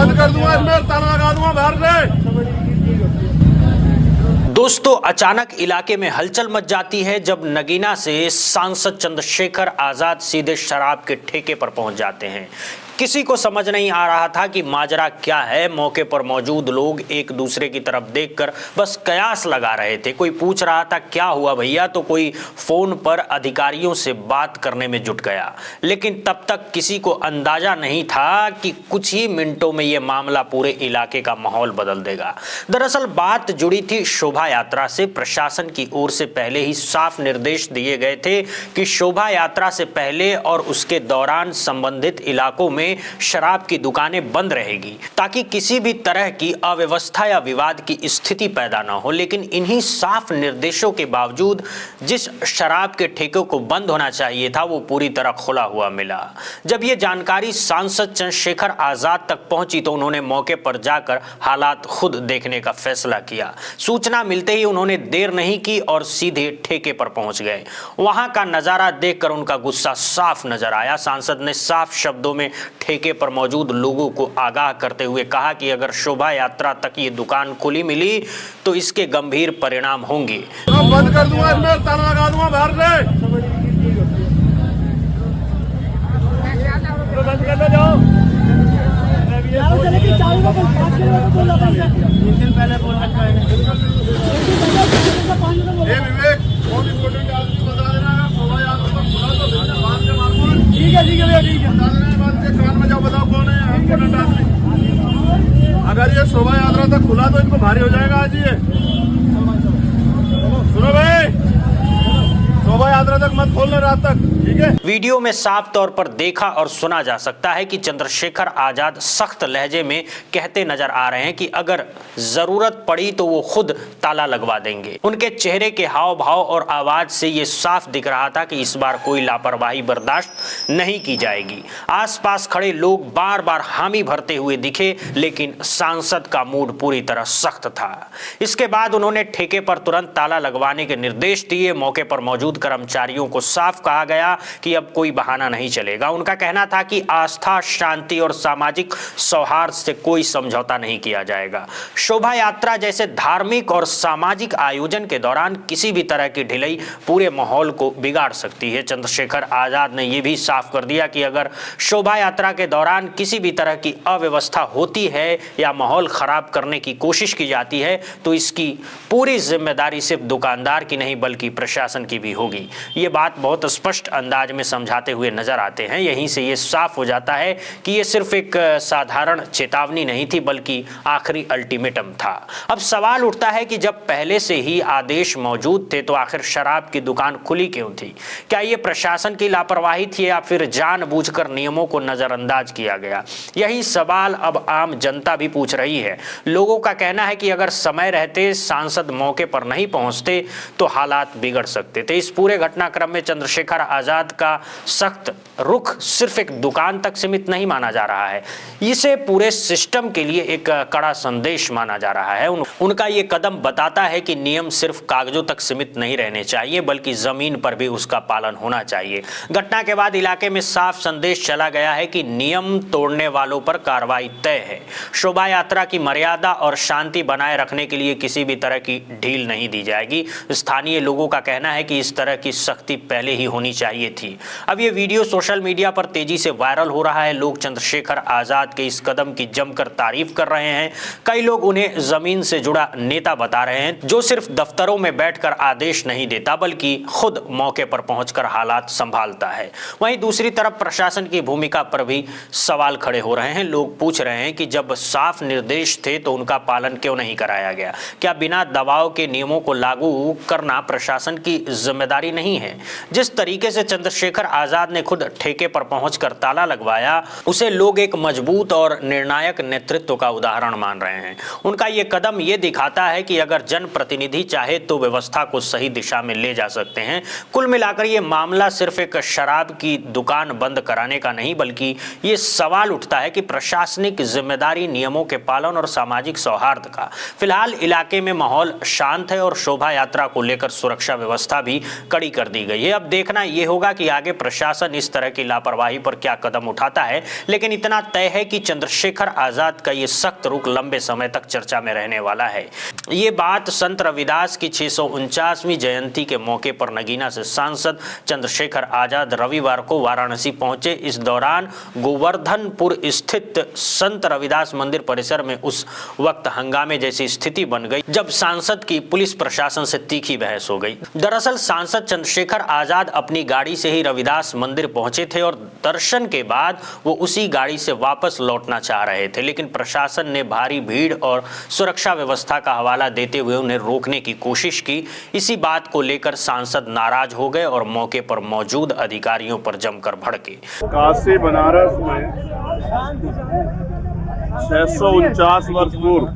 बंद कर दूंगा, इसमें ताला लगा दूंगा बाहर से। दोस्तों, अचानक इलाके में हलचल मच जाती है जब नगीना से सांसद चंद्रशेखर आजाद सीधे शराब के ठेके पर पहुंच जाते हैं। किसी को समझ नहीं आ रहा था कि माजरा क्या है। मौके पर मौजूद लोग एक दूसरे की तरफ देखकर बस कयास लगा रहे थे। कोई पूछ रहा था क्या हुआ भैया, तो कोई फोन पर अधिकारियों से बात करने में जुट गया। लेकिन तब तक किसी को अंदाजा नहीं था कि कुछ ही मिनटों में यह मामला पूरे इलाके का माहौल बदल देगा। दरअसल बात जुड़ी थी शोभा यात्रा से। प्रशासन की ओर से पहले ही साफ निर्देश दिए गए थे कि शोभा यात्रा से पहले और उसके दौरान संबंधित इलाकों में शराब की दुकानें बंद रहेगी ताकि किसी भी तरह की अव्यवस्था या विवाद की स्थिति पैदा न हो। लेकिन इन्हीं साफ निर्देशों के बावजूद जिस शराब के ठेकों को बंद होना चाहिए था वो पूरी तरह खुला हुआ मिला। जब ये जानकारी सांसद चंद्रशेखर आजाद तक पहुंची तो उन्होंने मौके पर जाकर हालात खुद देखने का फैसला किया। सूचना मिलते ही उन्होंने देर नहीं की और सीधे ठेके पर पहुंच गए। वहां का नजारा देखकर उनका गुस्सा साफ नजर आया। सांसद ने साफ शब्दों में ठेके पर मौजूद लोगों को आगाह करते हुए कहा कि अगर शोभा यात्रा तक ये दुकान खुली मिली तो इसके गंभीर परिणाम होंगे। बंद कर दूंगा, इसमें ताला लगा दूंगा बाहर से। बंद कर जाओ। पहले बोल रखा है विवेक, कौन इम्पोर्टेंट आदमी बता देना। शोभा यात्रा तक खुला तो बात से मालूम। ठीक है भैया, ठीक है। कान में जाओ, बताओ कौन है इम्पोर्टेंट आदमी। अगर ये शोभा यात्रा तक खुला तो इनको भारी हो जाएगा आज ये। सुनो भाई, शोभा यात्रा तक मत खोलना रात तक, ठीक है। वीडियो में साफ तौर पर देखा और सुना जा सकता है कि चंद्रशेखर आजाद सख्त लहजे में कहते नजर आ रहे हैं कि अगर जरूरत पड़ी तो वो खुद ताला लगवा देंगे। उनके चेहरे के हाव भाव और आवाज से ये साफ दिख रहा था कि इस बार कोई लापरवाही बर्दाश्त नहीं की जाएगी। आसपास खड़े लोग बार बार हामी भरते हुए दिखे, लेकिन सांसद का मूड पूरी तरह सख्त था। इसके बाद उन्होंने ठेके पर तुरंत ताला लगवाने के निर्देश दिए। मौके पर मौजूद कर्मचारियों को साफ कहा गया कि अब कोई बहाना नहीं चलेगा। उनका कहना था कि आस्था, शांति और सामाजिक सौहार्द से कोई समझौता नहीं किया जाएगा। शोभा यात्रा जैसे धार्मिक और सामाजिक आयोजन के दौरान किसी भी तरह की ढिलाई पूरे माहौल को बिगाड़ सकती है। चंद्रशेखर आजाद ने यह भी साफ कर दिया कि अगर शोभा यात्रा के दौरान किसी भी तरह की अव्यवस्था होती है या माहौल खराब करने की कोशिश की जाती है तो इसकी पूरी जिम्मेदारी सिर्फ दुकानदार की नहीं बल्कि प्रशासन की भी होगी। ये बात बहुत स्पष्ट अंदाज में समझाते हुए नजर आते हैं। यहीं से ये साफ हो जाता है कि ये सिर्फ एक साधारण चेतावनी नहीं थी बल्कि आखिरी अल्टीमेटम था। अब सवाल उठता है कि जब पहले से ही आदेश मौजूद थे तो आखिर शराब की दुकान खुली क्यों थी? क्या ये प्रशासन की लापरवाही थी या फिर जानबूझकर नियमों को नजरअंदाज किया गया? यही सवाल अब आम जनता भी पूछ रही है। लोगों का कहना है कि अगर समय रहते सांसद मौके पर नहीं पहुंचते तो हालात बिगड़ सकते थे। इस पूरे घटनाक्रम में चंद्रशेखर आजाद का सख्त रुख सिर्फ एक दुकान तक सीमित नहीं माना जा रहा है, इसे पूरे सिस्टम के लिए एक कड़ा संदेश माना जा रहा है। उनका ये कदम बताता है कि नियम सिर्फ कागजों तक सीमित नहीं रहने चाहिए बल्कि जमीन पर भी उसका पालन होना चाहिए। घटना के बाद इलाके में साफ संदेश चला गया है कि नियम तोड़ने वालों पर कार्रवाई तय है। शोभा यात्रा की मर्यादा और शांति बनाए रखने के लिए किसी भी तरह की ढील नहीं दी जाएगी। स्थानीय लोगों का कहना है कि इस तरह की सख्ती पहले ही होनी चाहिए थी। अब ये वीडियो सोशल मीडिया पर तेजी से वायरल हो रहा है। लोग चंद्रशेखर आजाद के इस कदम की जमकर तारीफ कर रहे हैं। कई लोग उन्हें जमीन से जुड़ा नेता बता रहे हैं जो सिर्फ दफ्तरों में बैठकर आदेश नहीं देता बल्कि खुद मौके पर पहुंचकर हालात संभालता है। वहीं दूसरी तरफ प्रशासन की भूमिका पर भी सवाल खड़े हो रहे हैं। लोग पूछ रहे हैं कि जब साफ निर्देश थे तो उनका पालन क्यों नहीं कराया गया? क्या बिना दबाव के नियमों को लागू करना प्रशासन की जिम्मेदारी नहीं है? जिस तरीके से चंद्रशेखर आजाद ने खुद ठेके पर पहुंचकर ताला लगवाया उसे लोग एक मजबूत और निर्णायक नेतृत्व का उदाहरण मान रहे हैं। उनका ये कदम ये दिखाता है कि अगर जनप्रतिनिधि चाहे तो व्यवस्था को सही दिशा में ले जा सकते हैं। कुल मिलाकर ये मामला सिर्फ एक शराब की दुकान बंद कराने का नहीं बल्कि ये सवाल उठता है कि प्रशासनिक जिम्मेदारी, नियमों के पालन और सामाजिक सौहार्द का। फिलहाल इलाके में माहौल शांत है और शोभा यात्रा को लेकर सुरक्षा व्यवस्था भी कड़ी कर दी गई चाहिए। अब देखना ये होगा कि आगे प्रशासन इस तरह की लापरवाही पर क्या कदम उठाता है, लेकिन इतना तय है कि चंद्रशेखर आजाद का ये सख्त रुख लंबे समय तक चर्चा में रहने वाला है। ये बात संत रविदास की 649वीं जयंती के मौके पर नगीना से सांसद चंद्रशेखर आजाद रविवार को वाराणसी पहुंचे। इस दौरान गोवर्धनपुर स्थित संत रविदास मंदिर परिसर में उस वक्त हंगामे जैसी स्थिति बन गई जब सांसद की पुलिस प्रशासन से तीखी बहस हो गई। दरअसल सांसद चंद्रशेखर आजाद अपनी गाड़ी से ही रविदास मंदिर पहुंचे थे और दर्शन के बाद वो उसी गाड़ी से वापस लौटना चाह रहे थे, लेकिन प्रशासन ने भारी भीड़ और सुरक्षा व्यवस्था का हवाला देते हुए उन्हें रोकने की कोशिश की। इसी बात को लेकर सांसद नाराज हो गए और मौके पर मौजूद अधिकारियों पर जमकर भड़के। काशी बनारस में 649 वर्ष पूर्व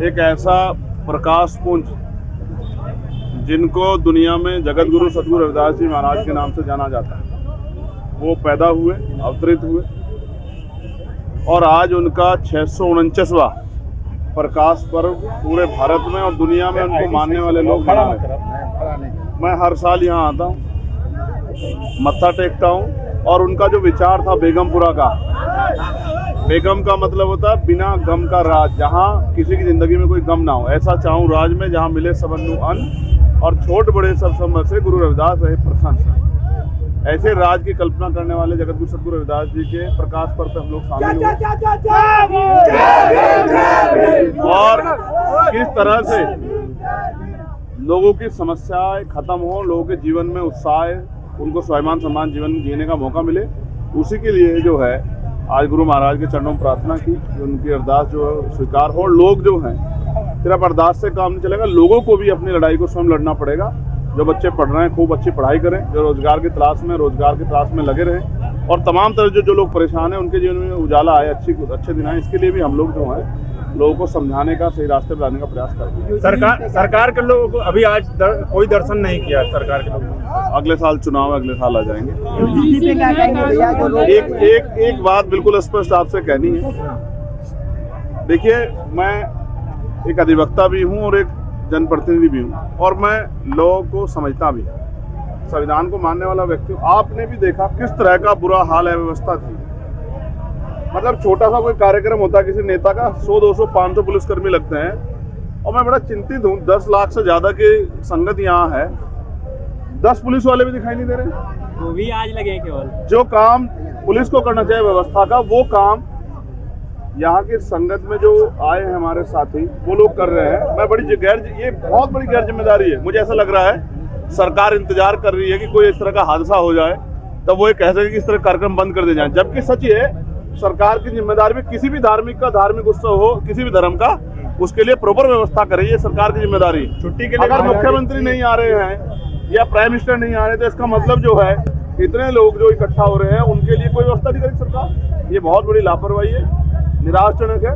एक ऐसा प्रकाश पुंज जिनको दुनिया में जगत गुरु सतगुरु रविदास जी महाराज के नाम से जाना जाता है, वो पैदा हुए, अवतरित हुए और आज उनका 649वां प्रकाश पर्व पूरे भारत में और दुनिया में उनको मानने वाले लोग मना रहे हैं। मैं हर साल यहाँ आता हूँ, मत्था टेकता हूँ और उनका जो विचार था बेगमपुरा का, बेगम का मतलब होता है बिना गम का राज, जहाँ किसी की जिंदगी में कोई गम ना हो, ऐसा चाहूँ राज में जहाँ मिले सबनु अन्न और छोट बड़े सब समझ से गुरु रविदास रहे प्रसन्न। ऐसे राज की कल्पना करने वाले जगत गुरु सतगुरु रविदास जी के प्रकाश पर्व पे हम लोग शामिल हुए और किस तरह से लोगों की समस्याएं खत्म हो, लोगों के जीवन में उत्साह, उनको स्वाभिमान सम्मान जीवन जीने का मौका मिले, उसी के लिए जो है आज गुरु महाराज के चरणों में प्रार्थना की कि उनकी अरदास जो स्वीकार हो। लोग जो हैं सिर्फ अरदास से काम नहीं चलेगा, लोगों को भी अपनी लड़ाई को स्वयं लड़ना पड़ेगा। जो बच्चे पढ़ रहे हैं खूब अच्छी पढ़ाई करें, जो रोजगार की तलाश में लगे रहें और तमाम तरह जो लोग परेशान हैं उनके जीवन में उजाला आए, अच्छे दिन आए, इसके लिए भी हम लोग जो हैं लोगों को समझाने का, सही रास्ते पर लाने का प्रयास करते हैं। सरकार के लोगों को अभी आज कोई दर्शन नहीं किया सरकार के लोगों। अगले साल चुनाव, अगले साल आ जाएंगे। एक बात बिल्कुल स्पष्ट आपसे कहनी है। देखिए, मैं एक अधिवक्ता भी हूँ और एक जनप्रतिनिधि भी हूँ और मैं लोगों को समझता भी हूँ, संविधान को मानने वाला व्यक्ति हूँ। आपने भी देखा किस तरह का बुरा हाल है, व्यवस्था थी। मतलब छोटा सा कोई कार्यक्रम होता है किसी नेता का, 100, 200, 500 पुलिसकर्मी लगते हैं और मैं बड़ा चिंतित हूँ। 10 लाख से ज्यादा की संगत यहाँ है, 10 पुलिस वाले भी दिखाई नहीं दे रहे। वो भी आज लगे केवल। जो काम पुलिस को करना चाहिए व्यवस्था का, वो काम यहाँ की संगत में जो आए हैं हमारे साथी, वो लोग कर रहे हैं। मैं ये बहुत बड़ी गैर जिम्मेदारी है। मुझे ऐसा लग रहा है सरकार इंतजार कर रही है कि कोई इस तरह का हादसा हो जाए तब वो ये कह सके कि इस तरह कार्यक्रम बंद कर दे जाए, जबकि सच ये है सरकार की जिम्मेदारी में किसी भी धार्मिक उत्सव हो, किसी भी धर्म का, उसके लिए प्रॉपर व्यवस्था करे, ये सरकार की जिम्मेदारी। छुट्टी के लिए अगर मुख्यमंत्री नहीं आ रहे हैं या प्राइम मिनिस्टर नहीं आ रहे तो इसका मतलब जो है इतने लोग जो इकट्ठा हो रहे हैं उनके लिए कोई व्यवस्था नहीं करेगी सरकार। ये बहुत बड़ी लापरवाही है, निराशजनक है।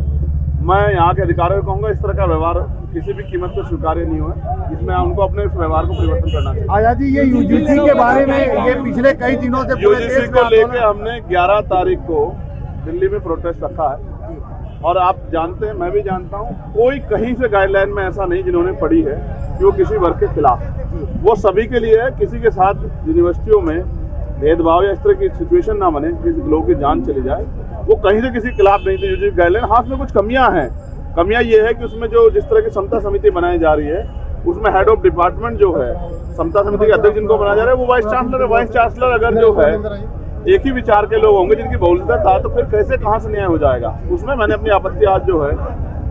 मैं यहाँ के अधिकारियों को कहूँगा इस तरह का व्यवहार किसी भी कीमत पर स्वीकार्य नहीं हुआ, इसमें उनको अपने व्यवहार को परिवर्तन करना चाहिए। आजाद जी, ये यूजीसी के बारे में ये पिछले कई दिनों से पूरे यूजीसी देश को में लेके हमने 11 तारीख को दिल्ली में प्रोटेस्ट रखा है और आप जानते हैं, मैं भी जानता हूँ, कोई कहीं से गाइडलाइन में ऐसा नहीं जिन्होंने पढ़ी है कि वो किसी वर्ग के खिलाफ, वो सभी के लिए है। किसी के साथ यूनिवर्सिटियों में भेदभाव या इस तरह की सिचुएशन ना बने, किसी लोगों की जान चली जाए, वो कहीं से किसी के खिलाफ नहीं थे यूजीसी गाइडलाइन। हाँ, उसमें कुछ कमियां हैं। कमियां ये है कि उसमें जो जिस तरह की समता समिति बनाई जा रही है उसमें हेड ऑफ डिपार्टमेंट जो है, समता समिति के अध्यक्ष जिनको बनाया जा रहा है वो वाइस चांसलर है। वाइस चांसलर अगर जो है एक ही विचार के लोग होंगे जिनकी बहुलता था तो फिर कैसे कहाँ से न्याय हो जाएगा। उसमें मैंने अपनी आपत्ति आज जो है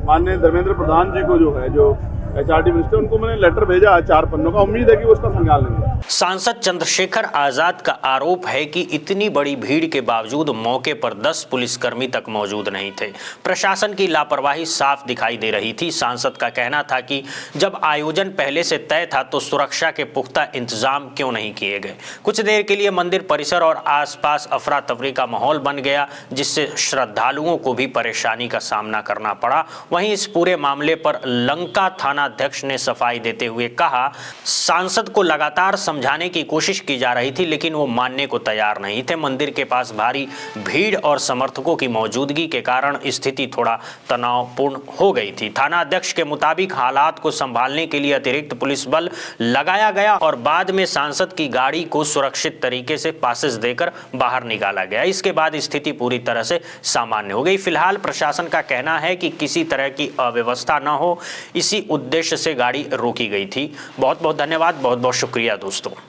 माननीय धर्मेंद्र प्रधान जी को जो है जो एचआरडी मिनिस्टर, उनको मैंने लेटर भेजा है 4 पन्नों का, उम्मीद है कि वो उसका संज्ञान लेंगे। सांसद चंद्रशेखर आजाद का आरोप है कि इतनी बड़ी भीड़ के बावजूद मौके पर 10 पुलिसकर्मी तक मौजूद नहीं थे। प्रशासन की लापरवाही साफ दिखाई दे रही थी। सांसद का कहना था कि जब आयोजन पहले से तय था तो सुरक्षा के पुख्ता इंतजाम क्यों नहीं किए गए। कुछ देर के लिए मंदिर परिसर और आसपास अफरा तफरी का माहौल बन गया, जिससे श्रद्धालुओं को भी परेशानी का सामना करना पड़ा। वहीं इस पूरे मामले पर लंका थाना अध्यक्ष ने सफाई देते हुए कहा, सांसद को लगातार समझाने की कोशिश की जा रही थी, लेकिन वो मानने को तैयार नहीं थे। मंदिर के पास भारी भीड़ और समर्थकों की मौजूदगी के कारण स्थिति थोड़ा तनावपूर्ण हो गई थी। थाना अध्यक्ष के मुताबिक हालात को संभालने के लिए अतिरिक्त पुलिस बल लगाया गया और बाद में सांसद की गाड़ी को सुरक्षित तरीके से पासेस देकर बाहर निकाला गया। इसके बाद स्थिति पूरी तरह से सामान्य हो गई। फिलहाल प्रशासन का कहना है कि किसी तरह की अव्यवस्था न हो, इसी उद्देश्य से गाड़ी रोकी गई थी। बहुत बहुत धन्यवाद, बहुत बहुत शुक्रिया दोस्तों।